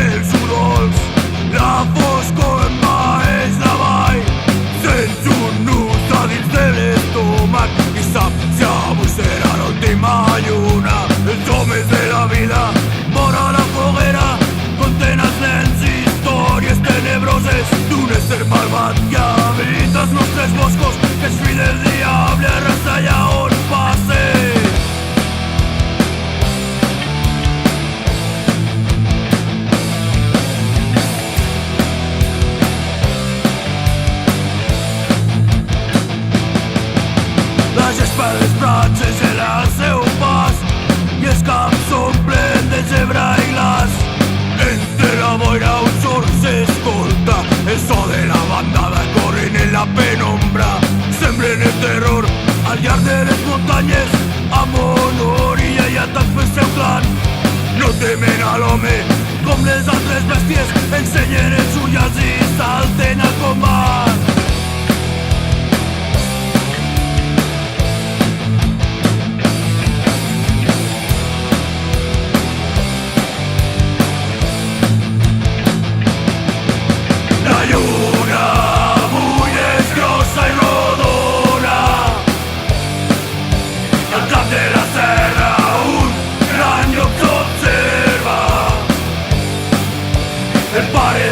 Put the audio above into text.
els udols, la foscor envaeix la vall. Sents un nus a dins de l'estómac i saps si avui serà l'última lluna. Els homes de la vida vora la foguera conten els nens històries tenebroses d'un ésser malvat que habita els nostres boscos, que és fill del diable, arrasa allà on passe. La gespa dels prats és el seu pas i els camps s'omplen de zebra i glaç. Entre la boira un sord s'escolta, el so de la bandada corren en la penombra. Semblen el terror al llarg de les muntanyes, amb honor i lleialtat pel seu clan. No temen a l'home com les altres bèsties, ensenyen els ullals i salten al combat. La lluna avui és grossa i rodona, al cap de la serra un gran llop s'observa. El pare